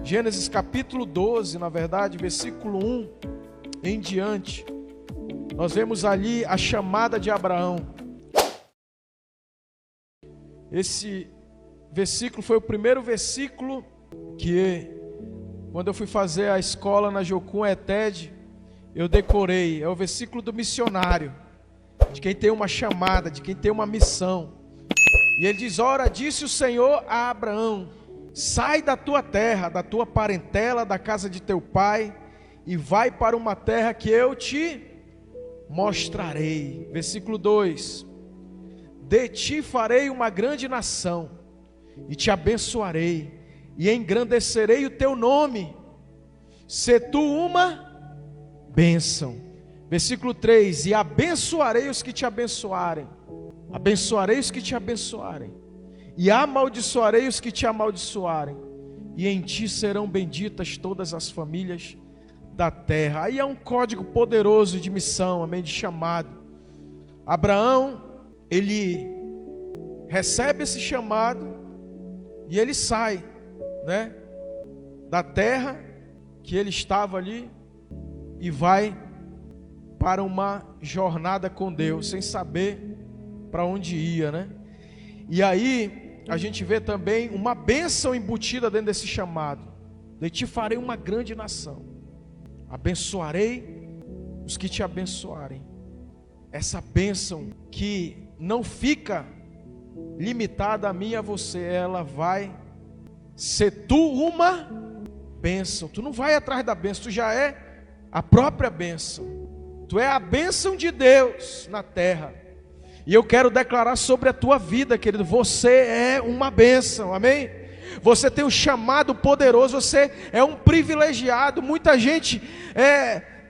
Gênesis capítulo 12, na verdade, versículo 1 em diante, nós vemos ali a chamada de Abraão. Esse versículo foi o primeiro versículo que, quando eu fui fazer a escola na Jocum ETED, eu decorei. É o versículo do missionário, de quem tem uma chamada, de quem tem uma missão. E ele diz: ora, disse o Senhor a Abraão: sai da tua terra, da tua parentela, da casa de teu pai, e vai para uma terra que eu te mostrarei. Versículo 2: de ti farei uma grande nação, e te abençoarei, e engrandecerei o teu nome, se tu uma bênção. Versículo 3: e abençoarei os que te abençoarem, abençoarei os que te abençoarem, e amaldiçoarei os que te amaldiçoarem, e em ti serão benditas todas as famílias da terra. Aí é um código poderoso de missão, amém, de chamado. Abraão, ele recebe esse chamado e ele sai, né, da terra que ele estava ali e vai para uma jornada com Deus, sem saber para onde ia, né? E aí a gente vê também uma bênção embutida dentro desse chamado: de ti farei uma grande nação, abençoarei os que te abençoarem. Essa bênção que não fica limitada a mim e a você, ela vai ser tu uma bênção. Tu não vai atrás da bênção, tu já é a própria bênção. Tu é a bênção de Deus na terra. E eu quero declarar sobre a tua vida, querido: você é uma bênção, amém? Você tem um chamado poderoso, você é um privilegiado. Muita gente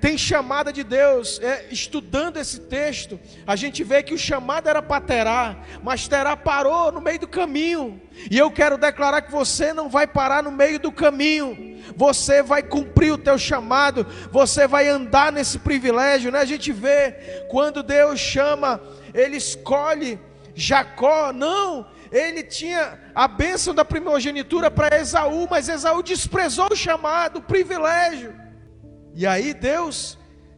tem chamada de Deus. Estudando esse texto, a gente vê que o chamado era para Terá, mas Terá parou no meio do caminho. E eu quero declarar que você não vai parar no meio do caminho. Você vai cumprir o teu chamado, você vai andar nesse privilégio, né? A gente vê quando Deus chama, ele escolhe Jacó. Não, ele tinha a bênção da primogenitura para Esaú, mas Esaú desprezou o chamado, o privilégio. E aí Deus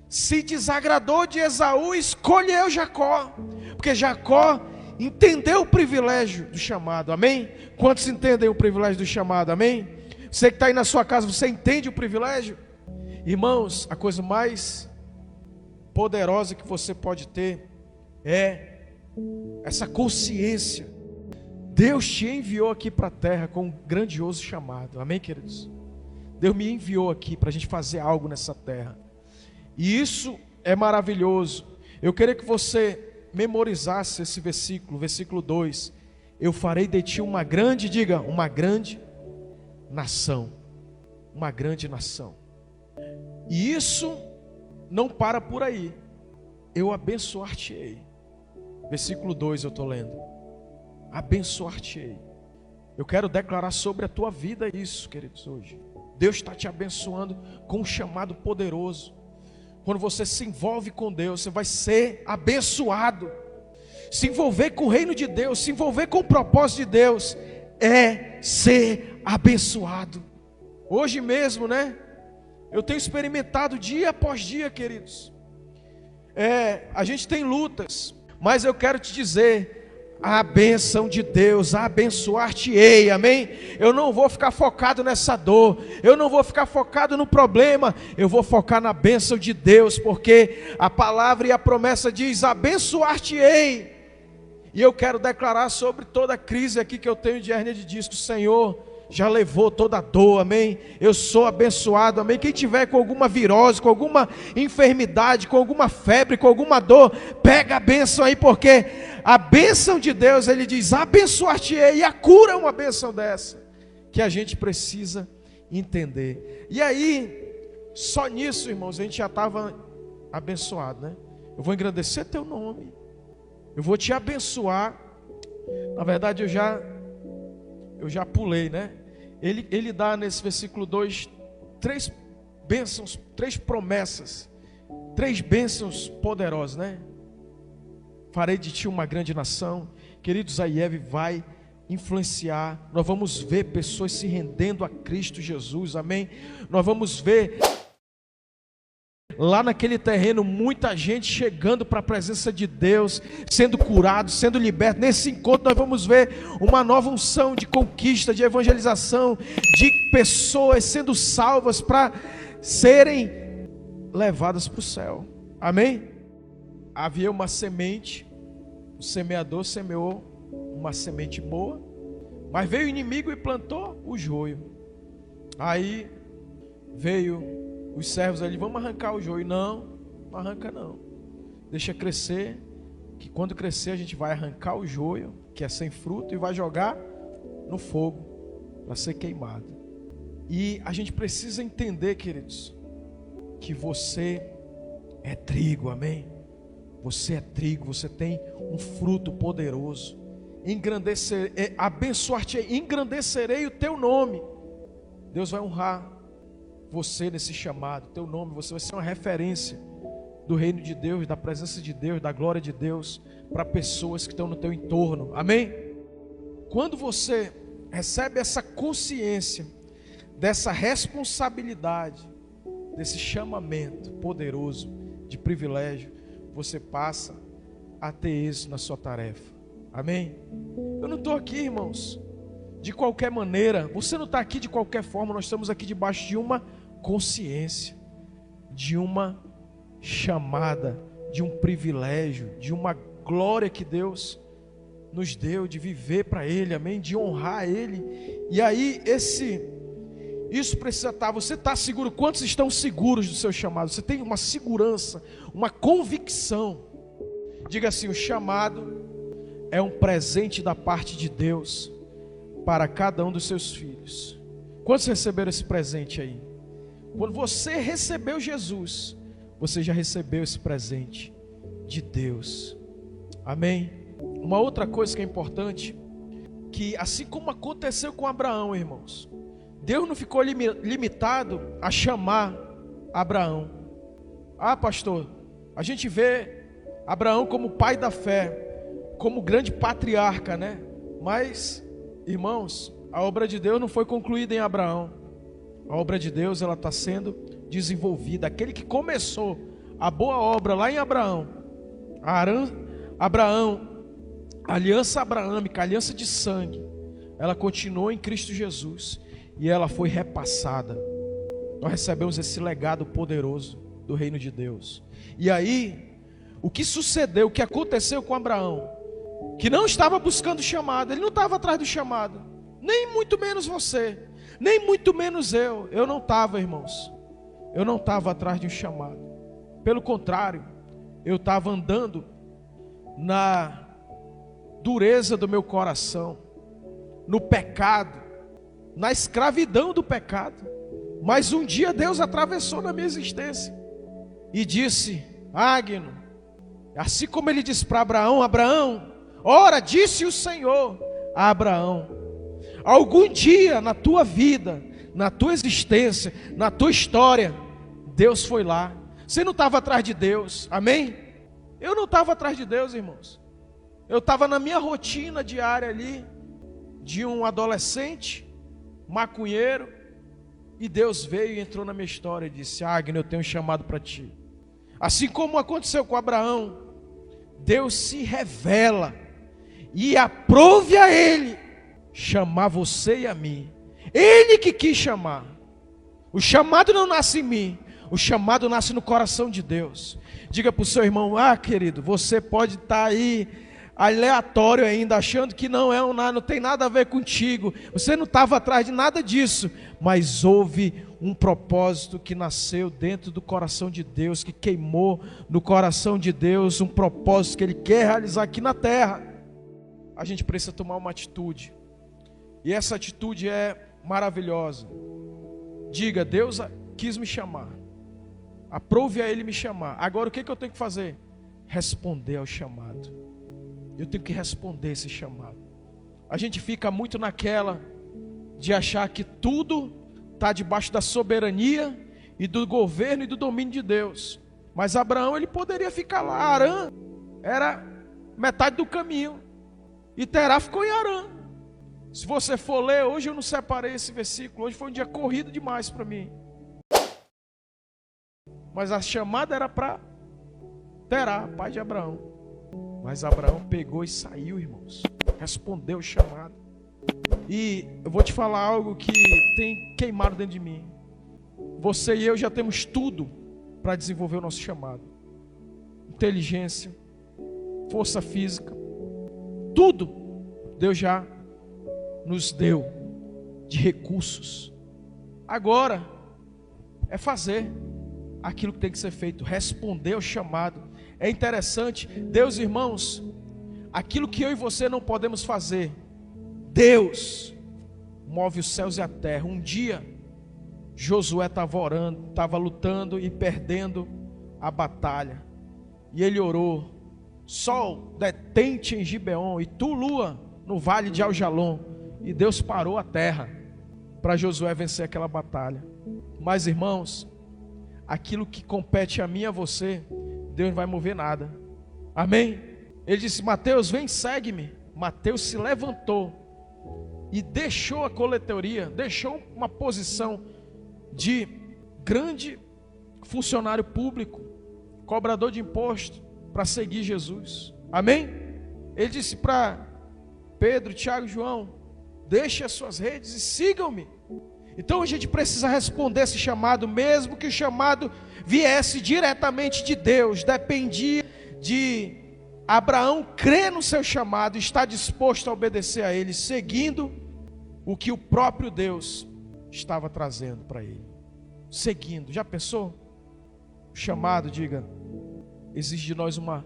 se desagradou de Esaú e escolheu Jacó, porque Jacó entendeu o privilégio do chamado, amém? Quantos entendem o privilégio do chamado, amém? Você que está aí na sua casa, você entende o privilégio? Irmãos, a coisa mais poderosa que você pode ter é essa consciência. Deus te enviou aqui para a terra com um grandioso chamado, amém, queridos? Deus me enviou aqui para a gente fazer algo nessa terra, e isso é maravilhoso. Eu queria que você memorizasse esse versículo, versículo 2: eu farei de ti uma grande, diga, uma grande nação, uma grande nação. E isso não para por aí: eu abençoar-te-ei. Versículo 2 eu estou lendo: abençoar-te-ei. Eu quero declarar sobre a tua vida isso, queridos, hoje. Deus está te abençoando com um chamado poderoso. Quando você se envolve com Deus, você vai ser abençoado. Se envolver com o reino de Deus, se envolver com o propósito de Deus, é ser abençoado. Hoje mesmo, né? Eu tenho experimentado dia após dia, queridos. A gente tem lutas, mas eu quero te dizer: a bênção de Deus, abençoar-te-ei, amém? Eu não vou ficar focado nessa dor, eu não vou ficar focado no problema, eu vou focar na bênção de Deus, porque a palavra e a promessa diz: abençoar-te-ei. E eu quero declarar sobre toda a crise aqui que eu tenho de hérnia de disco: o Senhor já levou toda a dor, amém? Eu sou abençoado, amém? Quem tiver com alguma virose, com alguma enfermidade, com alguma febre, com alguma dor, pega a bênção aí, porque a bênção de Deus, ele diz: abençoar-te-ei. E a cura é uma bênção dessa, que a gente precisa entender. E aí, só nisso, irmãos, a gente já estava abençoado, né? Eu vou engrandecer teu nome, eu vou te abençoar. Na verdade eu já pulei, né? Ele dá nesse versículo 2 três bênçãos, três promessas, três bênçãos poderosas, né? Farei de ti uma grande nação. Queridos, a IEV vai influenciar, nós vamos ver pessoas se rendendo a Cristo Jesus, amém? Nós vamos ver lá naquele terreno muita gente chegando para a presença de Deus, sendo curado, sendo liberto. Nesse encontro nós vamos ver uma nova unção de conquista, de evangelização, de pessoas sendo salvas para serem levadas para o céu, amém? Havia uma semente, o semeador semeou uma semente boa, mas veio o inimigo e plantou o joio. Aí veio os servos ali, vamos arrancar o joio. Não arranca não, deixa crescer, que quando crescer a gente vai arrancar o joio, que é sem fruto, e vai jogar no fogo para ser queimado. E a gente precisa entender, queridos, que você é trigo, amém? Você é trigo, você tem um fruto poderoso. Abençoar-te, engrandecerei o teu nome. Deus vai honrar você nesse chamado. Teu nome, você vai ser uma referência do reino de Deus, da presença de Deus, da glória de Deus para pessoas que estão no teu entorno, amém? Quando você recebe essa consciência dessa responsabilidade, desse chamamento poderoso de privilégio, você passa a ter êxito na sua tarefa, amém? Eu não estou aqui, irmãos, de qualquer maneira. Você não está aqui de qualquer forma. Nós estamos aqui debaixo de uma consciência, de uma chamada, de um privilégio, de uma glória que Deus nos deu, de viver para Ele, amém? De honrar Ele. E aí isso precisa estar. Você está seguro? Quantos estão seguros do seu chamado? Você tem uma segurança, uma convicção. Diga assim: o chamado é um presente da parte de Deus para cada um dos seus filhos. Quantos receberam esse presente aí? Quando você recebeu Jesus, você já recebeu esse presente de Deus, amém? Uma outra coisa que é importante, que assim como aconteceu com Abraão, irmãos, Deus não ficou limitado a chamar Abraão. Ah, pastor, a gente vê Abraão como pai da fé, como grande patriarca, né? Mas, irmãos, a obra de Deus não foi concluída em Abraão. A obra de Deus, ela está sendo desenvolvida. Aquele que começou a boa obra lá em Abraão, a aliança abraâmica, a aliança de sangue, ela continuou em Cristo Jesus e ela foi repassada. Nós recebemos esse legado poderoso do reino de Deus. E aí, o que sucedeu, o que aconteceu com Abraão, que não estava buscando chamado, ele não estava atrás do chamado, nem muito menos você, nem muito menos eu não estava, irmãos, eu não estava atrás de um chamado, pelo contrário, eu estava andando na dureza do meu coração, no pecado, na escravidão do pecado. Mas um dia Deus atravessou na minha existência e disse: Agno, assim como ele disse para Abraão: Abraão, ora, disse o Senhor a Abraão, algum dia na tua vida, na tua existência, na tua história, Deus foi lá. Você não estava atrás de Deus, amém? Eu não estava atrás de Deus, irmãos. Eu estava na minha rotina diária ali, de um adolescente, maconheiro, e Deus veio e entrou na minha história e disse: Agno, eu tenho um chamado para ti. Assim como aconteceu com Abraão, Deus se revela e aprove a Ele chamar você e a mim. Ele que quis chamar. O chamado não nasce em mim, o chamado nasce no coração de Deus. Diga para o seu irmão: ah, querido, você pode estar aí aleatório ainda, achando que não tem nada a ver contigo, você não estava atrás de nada disso, mas houve um propósito que nasceu dentro do coração de Deus, que queimou no coração de Deus, um propósito que Ele quer realizar aqui na terra. A gente precisa tomar uma atitude, e essa atitude é maravilhosa. Diga: Deus quis me chamar, aprove a Ele me chamar, agora o que eu tenho que fazer? Responder ao chamado. Eu tenho que responder esse chamado. A gente fica muito naquela de achar que tudo está debaixo da soberania e do governo e do domínio de Deus. Mas Abraão, ele poderia ficar lá. Arã era metade do caminho, e Terá ficou em Arã. Se você for ler, hoje eu não separei esse versículo, hoje foi um dia corrido demais para mim. Mas a chamada era para Terá, pai de Abraão. Mas Abraão pegou e saiu, irmãos. Respondeu o chamado. E eu vou te falar algo que tem queimado dentro de mim. Você e eu já temos tudo para desenvolver o nosso chamado. Inteligência, força física, tudo Deus já nos deu de recursos. Agora é fazer aquilo que tem que ser feito, responder ao chamado. É interessante, Deus, irmãos, aquilo que eu e você não podemos fazer, Deus move os céus e a terra. Um dia Josué estava orando, estava lutando e perdendo a batalha, e ele orou: sol, detente em Gibeon, e tu, lua, no vale de Aljalon. E Deus parou a terra para Josué vencer aquela batalha. Mas, irmãos, aquilo que compete a mim e a você, Deus não vai mover nada. Amém? Ele disse: Mateus, vem, segue-me. Mateus se levantou e deixou a coletoria, deixou uma posição de grande funcionário público, cobrador de imposto, para seguir Jesus. Amém? Ele disse para Pedro, Tiago e João: deixe as suas redes e sigam-me. Então a gente precisa responder esse chamado, mesmo que o chamado viesse diretamente de Deus. Dependia de Abraão crer no seu chamado, estar disposto a obedecer a ele, seguindo o que o próprio Deus estava trazendo para ele. Seguindo. Já pensou? O chamado, diga, exige de nós uma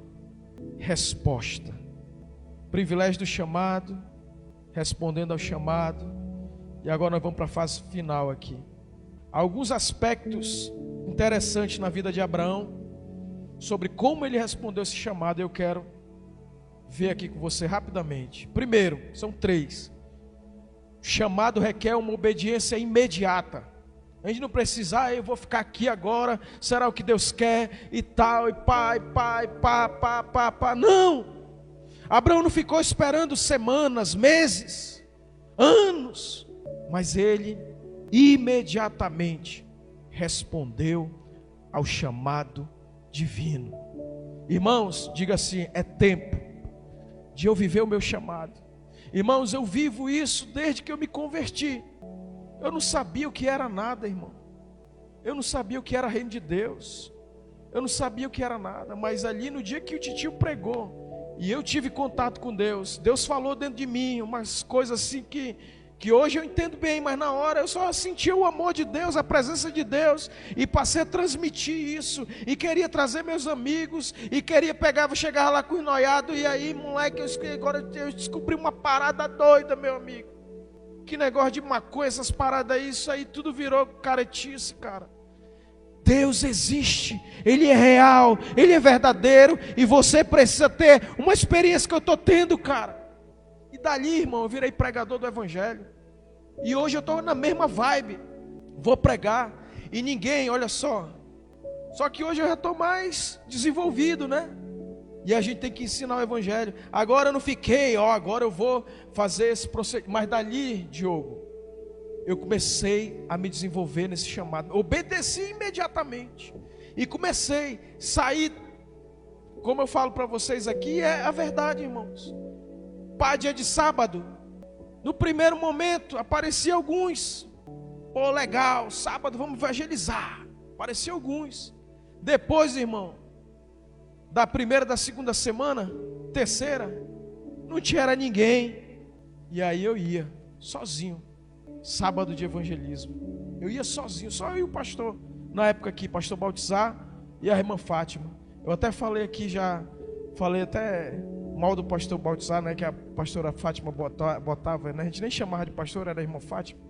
resposta. Privilégio do chamado, respondendo ao chamado. E agora nós vamos para a fase final aqui. Alguns aspectos interessantes na vida de Abraão, sobre como ele respondeu esse chamado, eu quero ver aqui com você rapidamente. Primeiro, são 3. O chamado requer uma obediência imediata. A gente não precisa, eu vou ficar aqui agora, será o que Deus quer e tal, e pá. Não! Abraão não ficou esperando semanas, meses, anos, mas ele imediatamente respondeu ao chamado divino. Irmãos, diga assim: é tempo de eu viver o meu chamado. Irmãos, eu vivo isso desde que eu me converti. Eu não sabia o que era nada, irmão. Eu não sabia o que era reino de Deus. Eu não sabia o que era nada. Mas ali no dia que o titio pregou e eu tive contato com Deus, Deus falou dentro de mim umas coisas assim que hoje eu entendo bem, mas na hora eu só sentia o amor de Deus, a presença de Deus, e passei a transmitir isso, e queria trazer meus amigos, e queria pegar, chegava lá com o noiado, e aí, moleque, agora eu descobri uma parada doida, meu amigo. Que negócio de maconha, essas paradas aí, isso aí tudo virou caretice, cara. Deus existe, Ele é real, Ele é verdadeiro, e você precisa ter uma experiência que eu estou tendo, cara. E dali, irmão, eu virei pregador do Evangelho. E hoje eu estou na mesma vibe. Vou pregar. E ninguém, olha só. Só que hoje eu já estou mais desenvolvido, né? E a gente tem que ensinar o Evangelho. Agora eu não fiquei, agora eu vou fazer esse procedimento. Mas dali, Diogo, eu comecei a me desenvolver nesse chamado. Obedeci imediatamente. E comecei a sair. Como eu falo para vocês aqui, é a verdade, irmãos. Pá, dia de sábado, no primeiro momento, apareciam alguns. Pô, legal, sábado vamos evangelizar. Apareciam alguns. Depois, irmão, da primeira, da segunda semana, terceira, não tinha ninguém. E aí eu ia, sozinho, sábado de evangelismo. Eu ia sozinho, só eu e o pastor. Na época aqui, pastor Baltizar e a irmã Fátima. Eu até falei aqui já, falei até mal do pastor Baltizar, né, que a pastora Fátima botava, né, a gente nem chamava de pastor, era a irmã Fátima,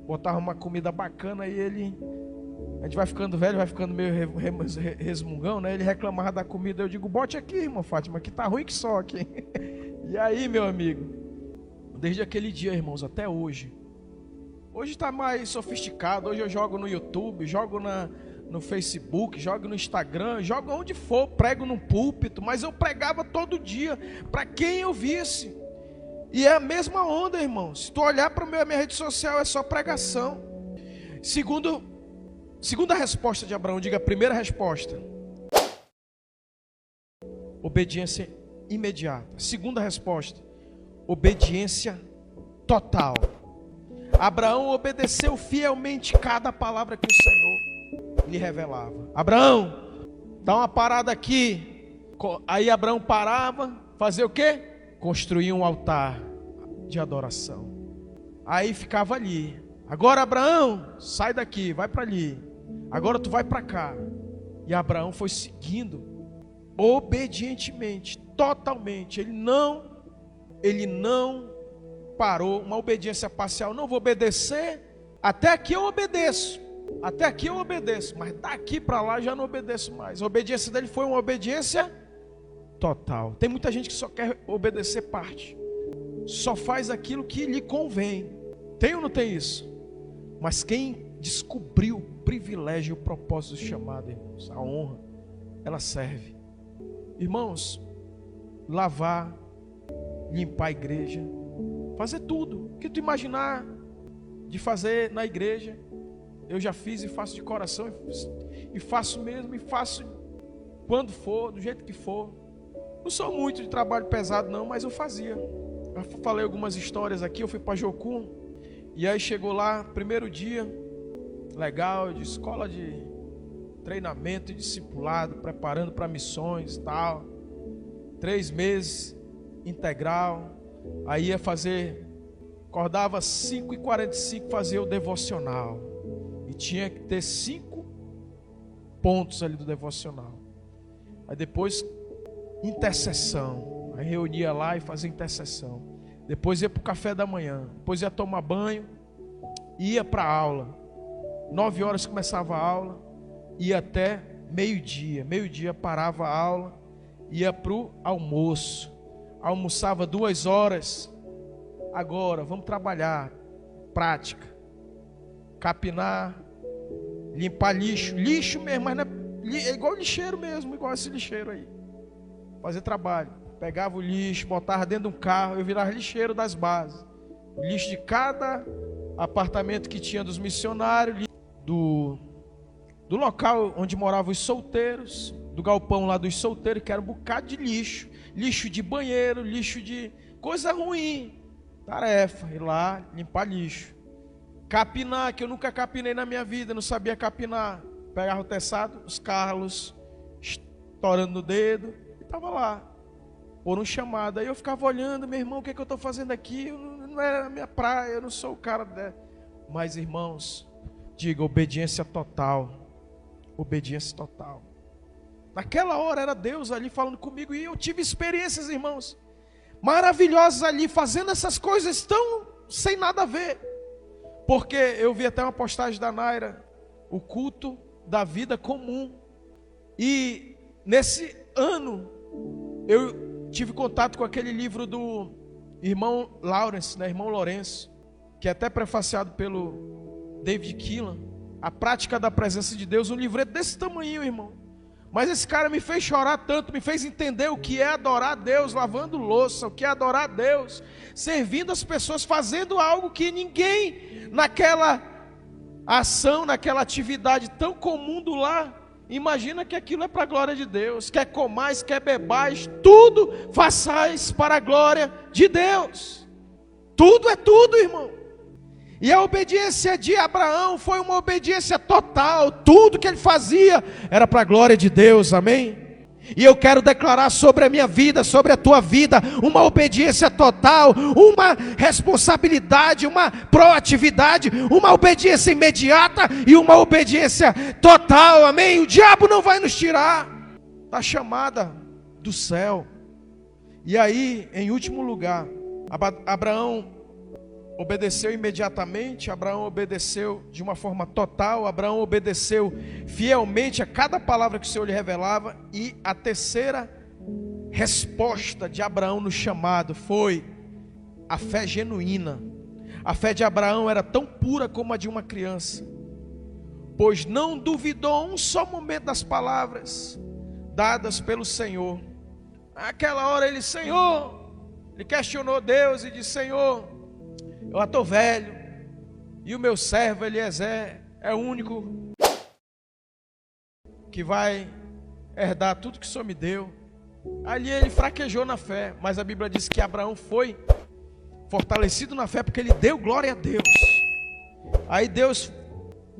botava uma comida bacana, e ele, a gente vai ficando velho, vai ficando meio resmungão, né, ele reclamava da comida. Eu digo: bote aqui, irmã Fátima, que tá ruim que só aqui. E aí, meu amigo, desde aquele dia, irmãos, até hoje está mais sofisticado. Hoje eu jogo no YouTube, jogo no Facebook, jogo no Instagram, jogo onde for, prego num púlpito, mas eu pregava todo dia, para quem eu visse. E é a mesma onda, irmão. Se tu olhar para a minha rede social, é só pregação. Segunda resposta de Abraão, diga a primeira resposta. Obediência imediata. Segunda resposta, obediência total. Abraão obedeceu fielmente cada palavra que o Senhor lhe revelava. Abraão, dá uma parada aqui. Aí Abraão parava, fazia o quê? Construía um altar de adoração. Aí ficava ali. Agora Abraão, sai daqui, vai para ali. Agora tu vai para cá. E Abraão foi seguindo obedientemente, totalmente. Ele não parou. Uma obediência parcial. Não vou obedecer. Até aqui eu obedeço. Até aqui eu obedeço. Mas daqui para lá já não obedeço mais. A obediência dele foi uma obediência total. Tem muita gente que só quer obedecer parte. Só faz aquilo que lhe convém. Tem ou não tem isso? Mas quem descobriu o privilégio e o propósito do chamado, irmãos, a honra, ela serve. Irmãos, lavar, limpar a igreja, fazer tudo que tu imaginar de fazer na igreja, eu já fiz e faço de coração, e faço mesmo, e faço quando for, do jeito que for. Não sou muito de trabalho pesado não, mas eu fazia. Eu falei algumas histórias aqui, eu fui para Jocum, e aí chegou lá, primeiro dia, legal, de escola de treinamento e discipulado, preparando para missões e tal. 3 meses, integral. Aí ia fazer, acordava 5h45, fazia o devocional. E tinha que ter 5 pontos ali do devocional. Aí depois, intercessão. Aí reunia lá e fazia intercessão. Depois ia para o café da manhã. Depois ia tomar banho. Ia para a aula. 9 horas começava a aula. Ia até meio-dia. Meio-dia parava a aula. Ia para o almoço. Almoçava 2 horas. Agora, vamos trabalhar. Prática. Capinar. Limpar lixo. Lixo mesmo, mas não é igual lixeiro mesmo. Igual esse lixeiro aí. Fazer trabalho. Pegava o lixo, botava dentro de um carro. Eu virava lixeiro das bases. O lixo de cada apartamento que tinha dos missionários. Do local onde moravam os solteiros. Do galpão lá dos solteiros, que era um bocado de lixo. Lixo de banheiro, lixo de coisa ruim. Tarefa, ir lá limpar lixo. Capinar, que eu nunca capinei na minha vida, não sabia capinar. Pegava o teçado, os carros estourando no dedo, e estava lá, por um chamado. Aí eu ficava olhando, meu irmão, o que é que eu estou fazendo aqui? Não é a minha praia, eu não sou o cara dela. Mas irmãos, diga, obediência total. Obediência total. Naquela hora era Deus ali falando comigo, e eu tive experiências, irmãos, maravilhosas ali, fazendo essas coisas tão sem nada a ver. Porque eu vi até uma postagem da Naira, o culto da vida comum. E nesse ano, eu tive contato com aquele livro do irmão Lawrence, né, irmão Lourenço, que é até prefaciado pelo David Keelan, A Prática da Presença de Deus, um livreto desse tamanho, irmão. Mas esse cara me fez chorar tanto, me fez entender o que é adorar a Deus, lavando louça, o que é adorar a Deus, servindo as pessoas, fazendo algo que ninguém naquela ação, naquela atividade tão comum do lar, imagina que aquilo é para a glória de Deus. Quer comais, quer bebais, tudo façais para a glória de Deus. Tudo é tudo, irmão. E a obediência de Abraão foi uma obediência total. Tudo que ele fazia era para a glória de Deus, amém? E eu quero declarar sobre a minha vida, sobre a tua vida, uma obediência total, uma responsabilidade, uma proatividade, uma obediência imediata e uma obediência total, amém? O diabo não vai nos tirar da chamada do céu. E aí, em último lugar, Abraão obedeceu imediatamente, Abraão obedeceu de uma forma total, Abraão obedeceu fielmente a cada palavra que o Senhor lhe revelava. E a terceira resposta de Abraão no chamado foi a fé genuína. A fé de Abraão era tão pura como a de uma criança, pois não duvidou um só momento das palavras dadas pelo Senhor. Naquela hora ele, Senhor, Ele questionou Deus e disse: Senhor, eu estou velho, e o meu servo Eliezer é o único que vai herdar tudo que o Senhor me deu. Ali ele fraquejou na fé, mas a Bíblia diz que Abraão foi fortalecido na fé porque ele deu glória a Deus. Aí Deus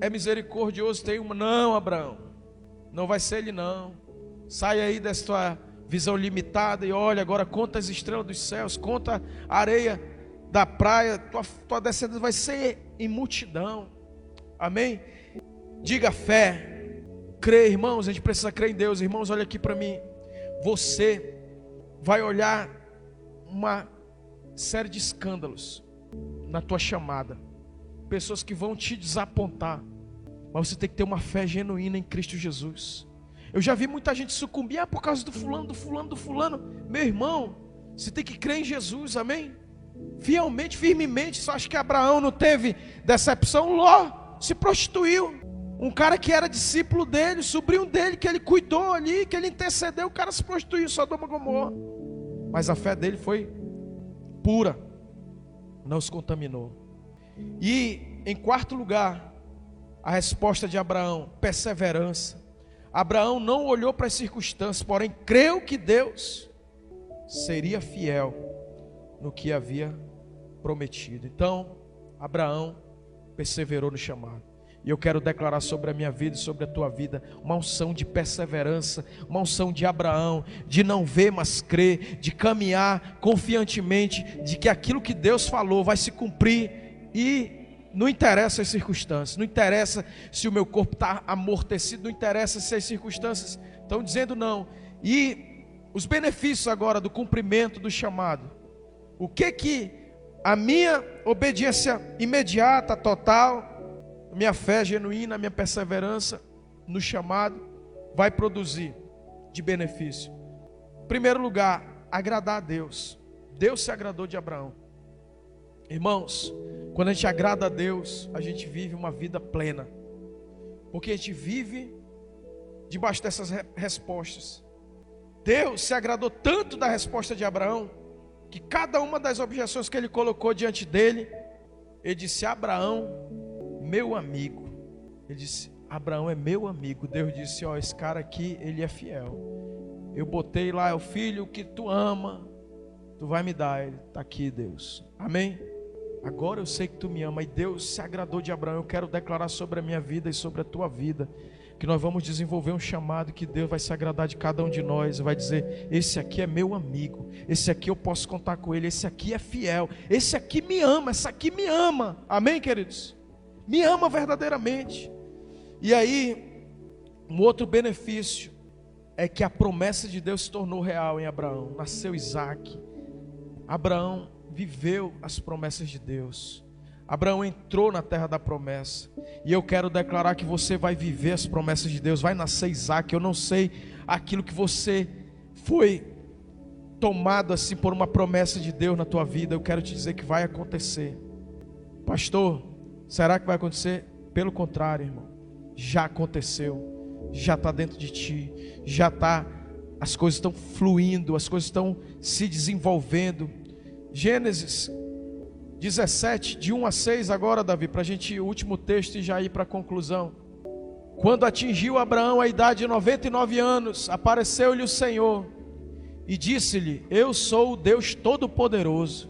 é misericordioso, tem uma: não, Abraão, não vai ser ele não. Sai aí dessa tua visão limitada e olha agora, conta as estrelas dos céus, conta a areia da praia, tua descendência vai ser em multidão. Amém? Diga fé, crê, irmãos, a gente precisa crer em Deus. Irmãos, olha aqui para mim. Você vai olhar uma série de escândalos na tua chamada, pessoas que vão te desapontar, mas você tem que ter uma fé genuína em Cristo Jesus. Eu já vi muita gente sucumbir por causa do fulano. Meu irmão, você tem que crer em Jesus, amém? Fielmente, firmemente. Você acha que Abraão não teve decepção? Ló se prostituiu. Um cara que era discípulo dele, sobrinho dele, que ele cuidou ali, que ele intercedeu, o cara se prostituiu, Sodoma e Gomorra. Mas a fé dele foi pura, não se contaminou. E em quarto lugar, a resposta de Abraão: perseverança. Abraão não olhou para as circunstâncias, porém creu que Deus seria fiel no que havia prometido. Então Abraão perseverou no chamado. E eu quero declarar sobre a minha vida e sobre a tua vida uma unção de perseverança, uma unção de Abraão, de não ver, mas crer, de caminhar confiantemente, de que aquilo que Deus falou vai se cumprir. E não interessa as circunstâncias, não interessa se o meu corpo está amortecido, não interessa se as circunstâncias estão dizendo não. E os benefícios agora do cumprimento do chamado. O que a minha obediência imediata, total, minha fé genuína, minha perseverança no chamado vai produzir de benefício? Em primeiro lugar, agradar a Deus. Deus se agradou de Abraão. Irmãos, quando a gente agrada a Deus, a gente vive uma vida plena, porque a gente vive debaixo dessas respostas. Deus se agradou tanto da resposta de Abraão, que cada uma das objeções que ele colocou diante dele, ele disse: Abraão, meu amigo. Ele disse: Abraão é meu amigo. Deus disse: ó, esse cara aqui, ele é fiel. Eu botei lá, é o filho que tu ama, tu vai me dar. Ele está aqui, Deus. Amém? Agora eu sei que tu me ama. E Deus se agradou de Abraão. Eu quero declarar sobre a minha vida e sobre a tua vida, que nós vamos desenvolver um chamado, que Deus vai se agradar de cada um de nós, vai dizer: esse aqui é meu amigo, esse aqui eu posso contar com ele, esse aqui é fiel, esse aqui me ama, essa aqui me ama. Amém, queridos? Me ama verdadeiramente. E aí, um outro benefício é que a promessa de Deus se tornou real em Abraão. Nasceu Isaac. Abraão viveu as promessas de Deus. Abraão entrou na terra da promessa. E eu quero declarar que você vai viver as promessas de Deus. Vai nascer Isaac. Eu não sei aquilo que você foi tomado assim por uma promessa de Deus na tua vida. Eu quero te dizer que vai acontecer. Pastor, será que vai acontecer? Pelo contrário, irmão, já aconteceu, já está dentro de ti, já está, as coisas estão fluindo, as coisas estão se desenvolvendo. Gênesis 17, de 1 a 6 agora, Davi, para a gente ir o último texto e já ir para a conclusão. Quando atingiu Abraão a idade de 99 anos, apareceu-lhe o Senhor e disse-lhe: eu sou o Deus Todo-Poderoso,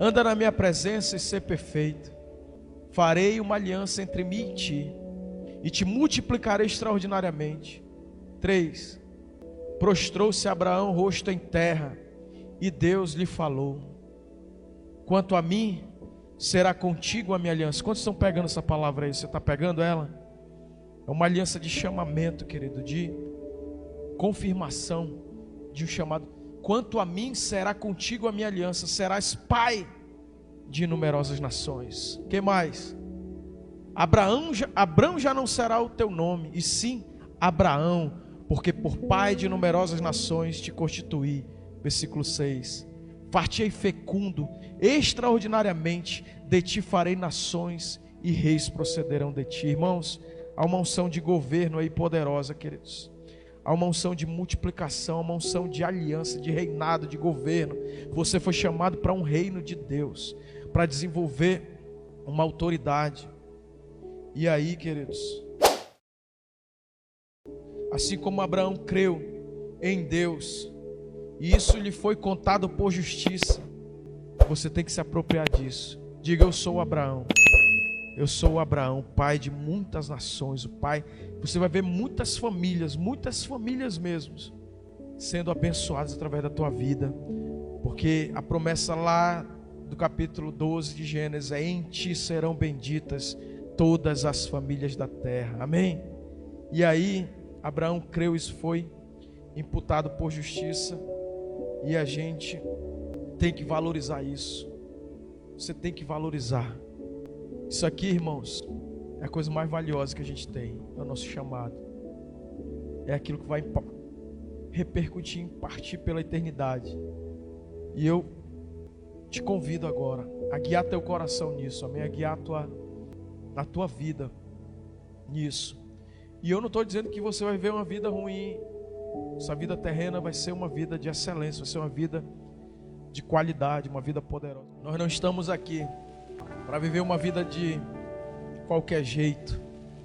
anda na minha presença e ser perfeito. Farei uma aliança entre mim e ti, e te multiplicarei extraordinariamente. 3. Prostrou-se Abraão rosto em terra, e Deus lhe falou: quanto a mim, será contigo a minha aliança. Quantos estão pegando essa palavra aí? Você está pegando ela? É uma aliança de chamamento, querido, de confirmação de um chamado. Quanto a mim, será contigo a minha aliança, serás pai de numerosas nações. Que mais? Abraão já não será o teu nome, e sim Abraão, porque por pai de numerosas nações te constituí. Versículo 6. Fartei fecundo, extraordinariamente, de ti farei nações, e reis procederão de ti. Irmãos, há uma unção de governo aí poderosa, queridos. há uma unção de multiplicação, uma unção de aliança, de reinado, de governo. Você foi chamado para um reino de Deus, para desenvolver uma autoridade. E aí, queridos, assim como Abraão creu em Deus, e isso lhe foi contado por justiça, você tem que se apropriar disso. Diga: eu sou Abraão. Eu sou o Abraão, pai de muitas nações, o pai. Você vai ver muitas famílias mesmo, sendo abençoadas através da tua vida, porque a promessa lá do capítulo 12 de Gênesis é: em ti serão benditas todas as famílias da terra. Amém? E aí, Abraão creu, isso foi imputado por justiça, e a gente tem que valorizar isso. Você tem que valorizar. Isso aqui, irmãos, é a coisa mais valiosa que a gente tem, é o nosso chamado. É aquilo que vai repercutir, impartir pela eternidade. E eu te convido agora a guiar teu coração nisso, amém? A guiar a tua vida nisso. E eu não estou dizendo que você vai viver uma vida ruim. Essa vida terrena vai ser uma vida de excelência, vai ser uma vida de qualidade, uma vida poderosa. Nós não estamos aqui para viver uma vida de qualquer jeito,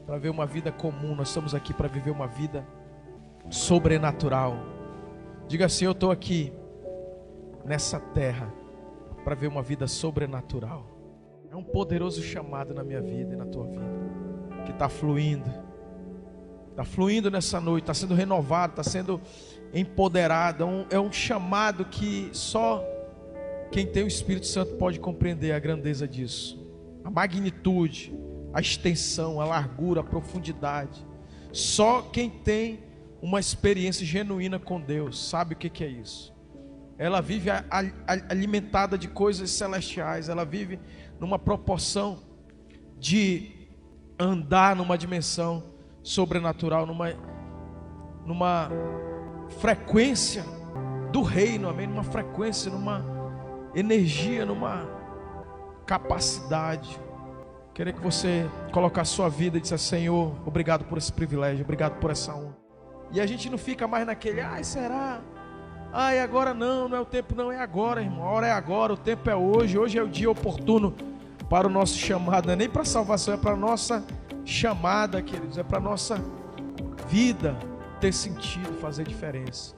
para viver uma vida comum. Nós estamos aqui para viver uma vida sobrenatural. Diga assim: eu estou aqui nessa terra para ver uma vida sobrenatural. É um poderoso chamado na minha vida e na tua vida, que está fluindo nessa noite, está sendo renovado, está sendo empoderado. É um chamado que só quem tem o Espírito Santo pode compreender a grandeza disso, a magnitude, a extensão, a largura, a profundidade. Só quem tem uma experiência genuína com Deus sabe o que é isso. Ela vive alimentada de coisas celestiais, ela vive numa proporção de andar numa dimensão sobrenatural, numa frequência do reino, amém? Numa frequência, numa energia, numa capacidade. Queria que você colocasse a sua vida e dissesse: Senhor, obrigado por esse privilégio, obrigado por essa honra. E a gente não fica mais naquele: ai, será? Ai, agora não é o tempo, não, é agora, irmão. A hora é agora, o tempo é hoje. Hoje é o dia oportuno para o nosso chamado. Não é nem para a salvação, é para a nossa chamada, queridos. É para a nossa vida ter sentido, fazer diferença.